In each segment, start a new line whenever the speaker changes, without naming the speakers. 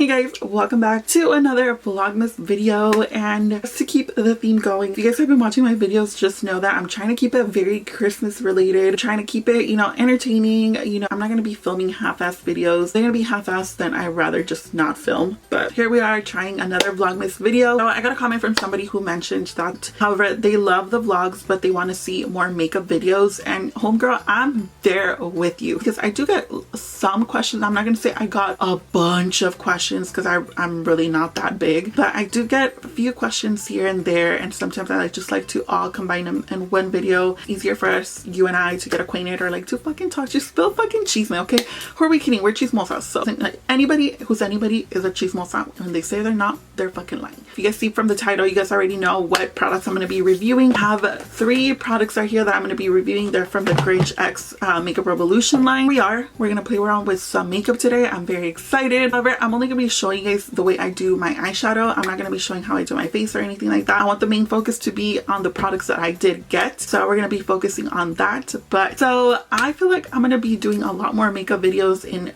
Hey guys, welcome back to another vlogmas video. And just to keep the theme going, if you guys have been watching my videos, just know that I'm trying to keep it very Christmas related, trying to keep it, entertaining. I'm not going to be filming half-assed videos. They're going to be half-assed, then I'd rather just not film. But here we are trying another vlogmas video. So I got a comment from somebody who mentioned that, however, they love the vlogs, but they want to see more makeup videos. And homegirl, I'm there with you because I do get some questions. I'm not going to say I got a bunch of questions because I'm really not that big, but I do get a few questions here and there, and sometimes I just like to all combine them in one video. Easier for us, you and I, to get acquainted, or like to fucking talk. Just spill fucking cheese, man, okay? Who are we kidding? We're chismosas. So like, anybody who's anybody is a chismosa. When they say they're not, they're fucking lying. If you guys see from the title, you guys already know what products I'm going to be reviewing. I have 3 products right here that I'm going to be reviewing. They're from the Grinch X Makeup Revolution line. We're going to play around with some makeup today. I'm very excited. However, I'm only going to be showing you guys the way I do my eyeshadow. I'm not going to be showing how I do my face or anything like that. I want the main focus to be on the products that I did get. So we're going to be focusing on that. But so I feel like I'm going to be doing a lot more makeup videos in,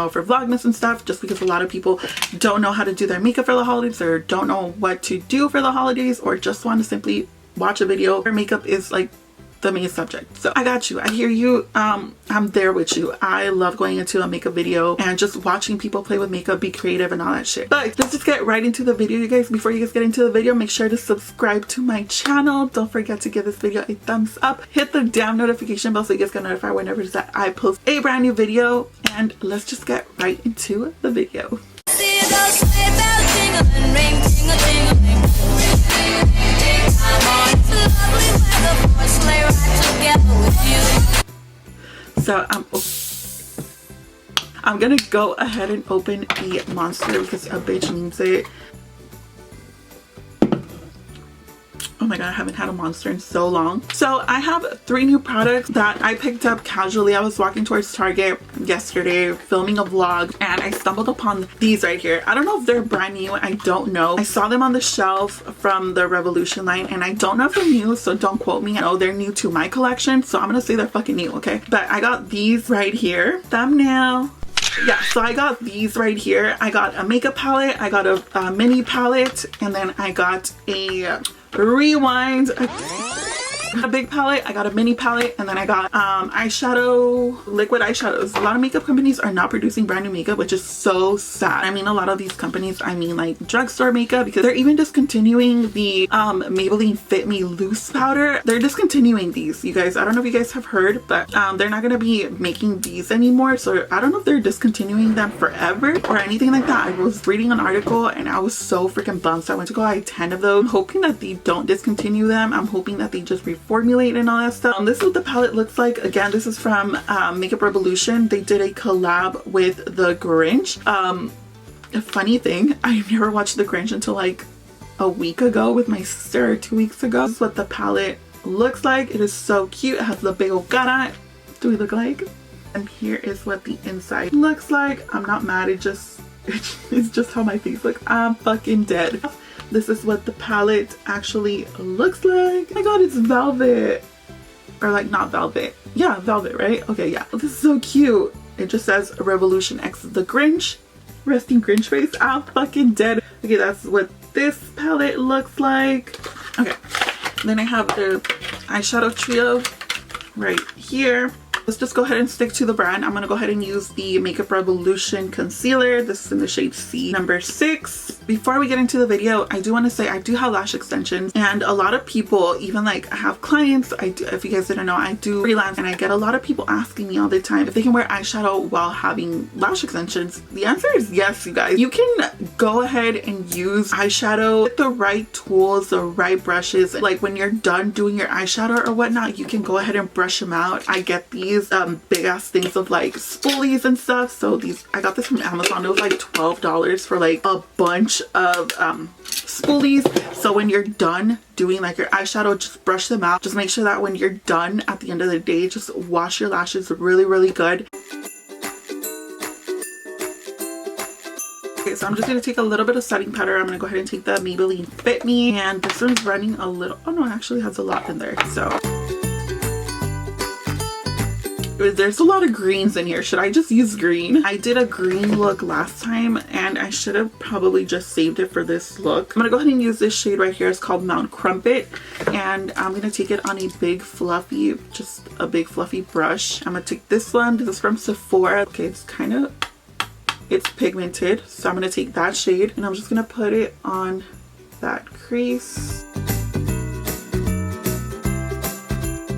for Vlogmas and stuff, just because a lot of people don't know how to do their makeup for the holidays, or don't know what to do for the holidays, or just want to simply watch a video where makeup is like the main subject. So I got you. I hear you. I'm there with you. I love going into a makeup video and just watching people play with makeup, be creative and all that shit. But let's just get right into the video, you guys. Before you guys get into the video, make sure to subscribe to my channel. Don't forget to give this video a thumbs up. Hit the damn notification bell so you guys get notified whenever that I post a brand new video. And let's just get right into the video. So I'm gonna go ahead and open the Monster because a bitch needs it. Oh my god, I haven't had a Monster in so long. So I have 3 new products that I picked up casually. I was walking towards Target yesterday filming a vlog and I stumbled upon these right here. I don't know if they're brand new. I don't know. I saw them on the shelf from the Revolution line and I don't know if they're new, so don't quote me. I know they're new to my collection, so I'm gonna say they're fucking new, okay? But I got these right here. Thumbnail. Yeah, so I got these right here. I got a makeup palette, I got a mini palette, and then I got a rewind, a big palette, I got a mini palette, and then I got eyeshadow, liquid eyeshadows. A lot of makeup companies are not producing brand new makeup, which is so sad. I mean, a lot of these companies, I mean like drugstore makeup, because they're even discontinuing the Maybelline Fit Me loose powder. They're discontinuing these, you guys. I don't know if you guys have heard, but they're not going to be making these anymore. So I don't know if they're discontinuing them forever or anything like that. I was reading an article and I was so freaking bummed. So I went to go buy 10 of those. I'm hoping that they don't discontinue them. I'm hoping that they just formulate and all that stuff. This is what the palette looks like. Again, this is from Makeup Revolution. They did a collab with the Grinch. A funny thing, I never watched the Grinch until like a week ago with my sister, or 2 weeks ago. This is what the palette looks like. It is so cute. It has the big old cara. Do we look like? And here is what the inside looks like. I'm not mad. It's just how my face looks. I'm fucking dead. This is what the palette actually looks like. Oh my god, it's velvet. Or like not velvet. Yeah, velvet, right? Okay, yeah. This is so cute. It just says Revolution X the Grinch. Resting Grinch face. I'm fucking dead. Okay, that's what this palette looks like. Okay. Then I have the eyeshadow trio right here. Let's just go ahead and stick to the brand. I'm going to go ahead and use the Makeup Revolution concealer. This is in the shade C number 6. Before we get into the video, I do want to say I do have lash extensions, and a lot of people, even like I have clients, if you guys didn't know, I do freelance, and I get a lot of people asking me all the time if they can wear eyeshadow while having lash extensions. The answer is yes, you guys. You can go ahead and use eyeshadow with the right tools, the right brushes. Like when you're done doing your eyeshadow or whatnot, you can go ahead and brush them out. I get these big ass things of like spoolies and stuff. So these, I got this from Amazon. It was like $12 for like a bunch of spoolies. So when you're done doing like your eyeshadow, just brush them out. Just make sure that when you're done at the end of the day, just wash your lashes really good. Okay, so I'm just going to take a little bit of setting powder. I'm going to go ahead and take the Maybelline Fit Me, and this one's running a little, oh no, it actually has a lot in there. So There's a lot of greens in here. Should I just use green? I did a green look last time and I should have probably just saved it for this look. I'm gonna go ahead and use this shade right here. It's called Mount Crumpet, and I'm gonna take it on a big fluffy, just a big fluffy brush. I'm gonna take this one. This is from Sephora. Okay, it's pigmented, so I'm gonna take that shade and I'm just gonna put it on that crease.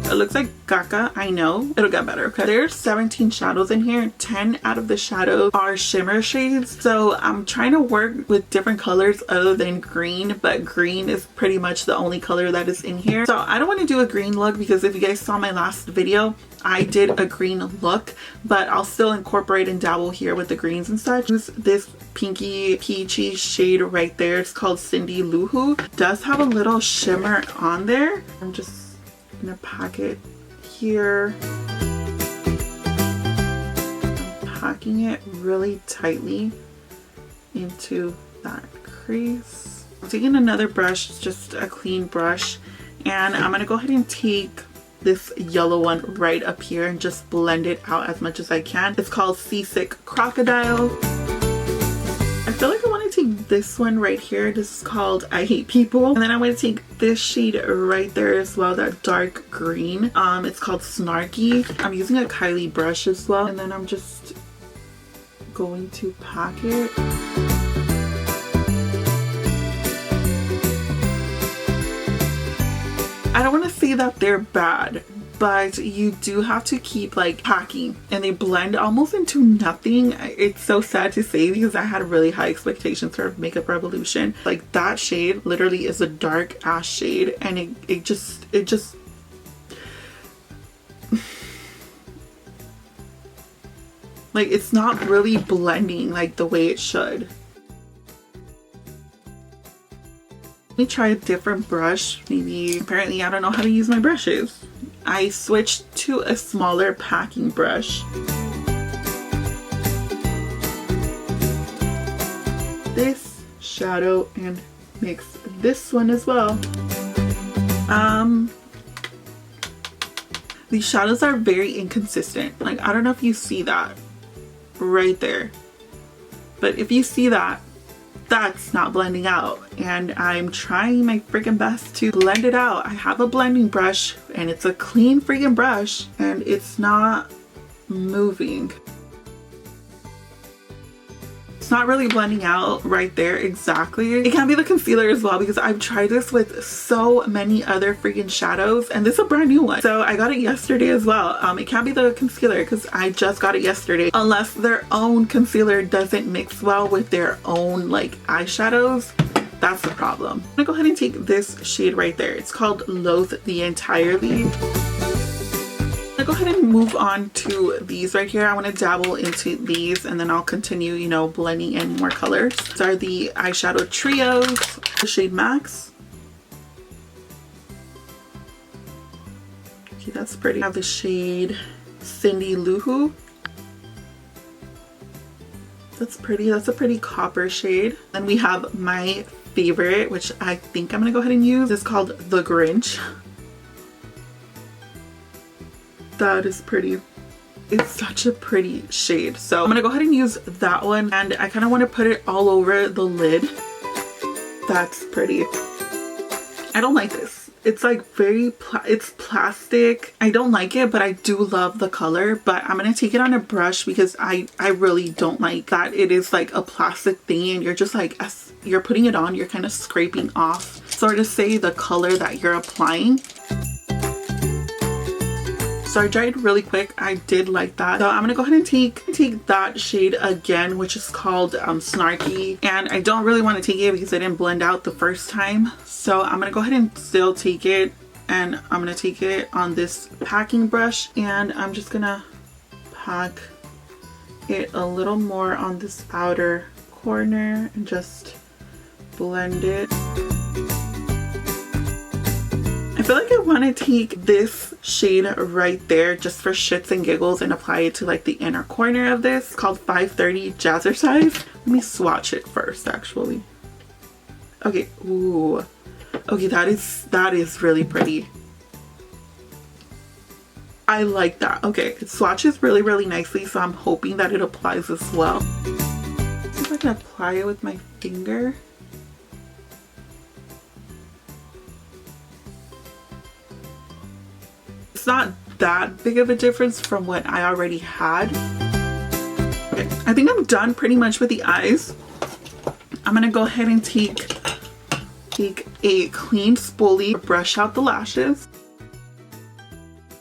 It looks like caca. I know. It'll get better. Okay. There's 17 shadows in here. 10 out of the shadows are shimmer shades. So I'm trying to work with different colors other than green, but green is pretty much the only color that is in here. So I don't want to do a green look because if you guys saw my last video, I did a green look, but I'll still incorporate and dabble here with the greens and such. This pinky peachy shade right there. It's called Cindy Lou Who. Does have a little shimmer on there. I'm just gonna pack it here. I'm packing it really tightly into that crease. I'm taking another brush, just a clean brush, and I'm gonna go ahead and take this yellow one right up here and just blend it out as much as I can. It's called Seasick Crocodile. I feel like I want to take this one right here. This is called I Hate People. And then I'm going to take this shade right there as well, that dark green. It's called Snarky. I'm using a Kylie brush as well. And then I'm just going to pack it. I don't want to say that they're bad, but you do have to keep like packing, and they blend almost into nothing. It's so sad to say because I had really high expectations for Makeup Revolution. Like that shade literally is a dark ash shade, and it just like it's not really blending like the way it should. Let me try a different brush. Maybe, apparently I don't know how to use my brushes. I switched to a smaller packing brush. This shadow and mix this one as well. These shadows are very inconsistent. Like, I don't know if you see that right there, but if you see that, that's not blending out, and I'm trying my freaking best to blend it out. I have a blending brush and it's a clean freaking brush and it's not moving. It's not really blending out right there exactly. It can be the concealer as well because I've tried this with so many other freaking shadows, and this is a brand new one. So I got it yesterday as well. It can't be the concealer because I just got it yesterday, unless their own concealer doesn't mix well with their own like eyeshadows. That's the problem. I'm gonna go ahead and take this shade right there. It's called Loathe the Entirely. Go ahead and move on to these right here. I want to dabble into these and then I'll continue, you know, blending in more colors. These are the eyeshadow trios, the shade Max. Okay, that's pretty. I have the shade Cindy Lou Who. That's pretty. That's a pretty copper shade. Then we have my favorite, which I think I'm gonna go ahead and use. It's called The Grinch. That is pretty. It's such a pretty shade. So I'm gonna go ahead and use that one, and I kind of want to put it all over the lid. That's pretty. I don't like this. It's like it's plastic. I don't like it, but I do love the color. But I'm gonna take it on a brush because I really don't like that it is like a plastic thing and you're just like, as you're putting it on, you're kind of scraping off, sort of say, the color that you're applying. So I dried really quick. I did like that. So I'm gonna go ahead and take that shade again, which is called Snarky. And I don't really want to take it because I didn't blend out the first time. So I'm gonna go ahead and still take it, and I'm gonna take it on this packing brush, and I'm just gonna pack it a little more on this outer corner and just blend it. I feel like I want to take this shade right there just for shits and giggles and apply it to like the inner corner of this. It's called 530 Jazzercise. Let me swatch it first actually. Okay, ooh. Okay, that is really pretty. I like that. Okay, it swatches really, really nicely, so I'm hoping that it applies as well. See if I can apply it with my finger. It's not that big of a difference from what I already had. Okay, I think I'm done pretty much with the eyes. I'm gonna go ahead and take a clean spoolie, brush out the lashes.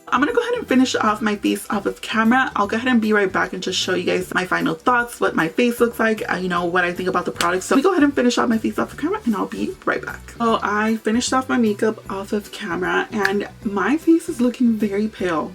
I'm gonna go ahead and finish off my face off of camera. I'll go ahead and be right back and just show you guys my final thoughts, what my face looks like, you know, what I think about the product. So let me go ahead and finish off my face off of camera and I'll be right back. So I finished off my makeup off of camera and my face is looking very pale.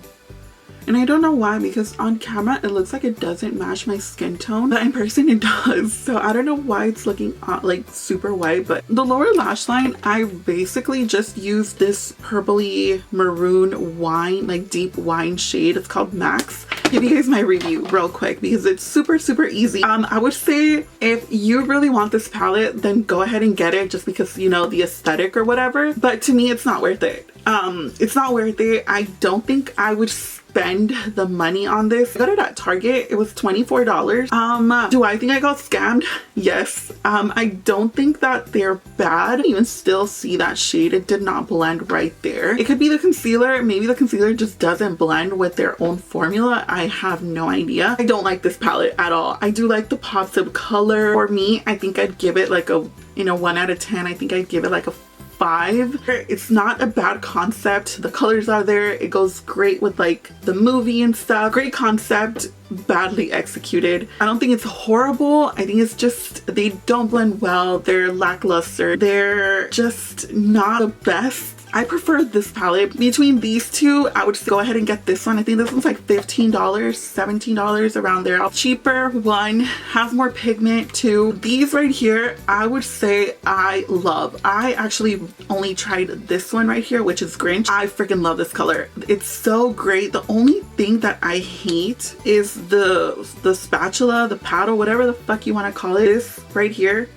And I don't know why, because on camera it looks like it doesn't match my skin tone, but in person it does. So I don't know why it's looking like super white. But the lower lash line, I basically just used this purpley maroon wine, like deep wine shade. It's called Max. I'll give you guys my review real quick because it's super, super easy. I would say if you really want this palette, then go ahead and get it just because, you know, the aesthetic or whatever. But to me, it's not worth it. It's not worth it. I don't think I would spend the money on this. I got it at Target. It was $24. Do I think I got scammed? Yes. I don't think that they're bad. I can even still see that shade. It did not blend right there. It could be the concealer. Maybe the concealer just doesn't blend with their own formula. I have no idea. I don't like this palette at all. I do like the pops of color. For me, I think I'd give it like a, you know, 1 out of 10. I think I'd give it like a 5. It's not a bad concept. The colors are there. It goes great with like the movie and stuff. Great concept, badly executed. I don't think it's horrible. I think it's just they don't blend well. They're lackluster. They're just not the best. I prefer this palette. Between these two, I would just go ahead and get this one. I think this one's like $15, $17 around there. A cheaper one, has more pigment too. These right here, I would say I love. I actually only tried this one right here, which is Grinch. I freaking love this color. It's so great. The only thing that I hate is the spatula, the paddle, whatever the fuck you want to call it. This right here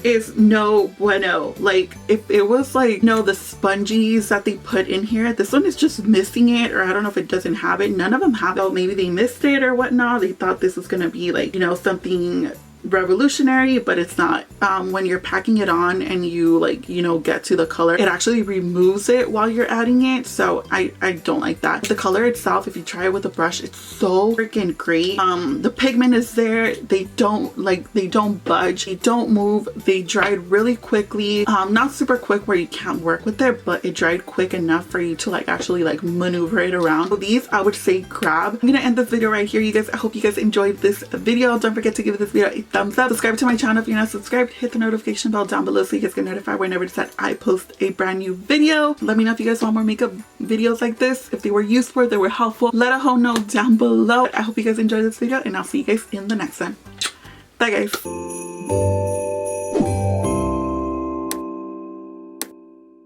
is no bueno. Like if it was like, no, the spongies that they put in here, this one is just missing it, or I don't know if it doesn't have it. None of them have it. So maybe they missed it or whatnot. They thought this was gonna be like, you know, something revolutionary, but it's not. When you're packing it on and you like, you know, get to the color, it actually removes it while you're adding it. So I don't like that. The color itself, if you try it with a brush, it's so freaking great. The pigment is there. They don't budge, they don't move. They dried really quickly. Not super quick where you can't work with it, but it dried quick enough for you to like actually like maneuver it around. So these I would say grab. I'm gonna end this video right here, you guys. I hope you guys enjoyed this video. Don't forget to give this video a thumbs up. Subscribe to my channel if you're not subscribed. Hit the notification bell down below so you guys get notified whenever it's that I post a brand new video. Let me know if you guys want more makeup videos like this. If they were useful, if they were helpful, let a hoe know down below. I hope you guys enjoyed this video and I'll see you guys in the next one. Bye guys.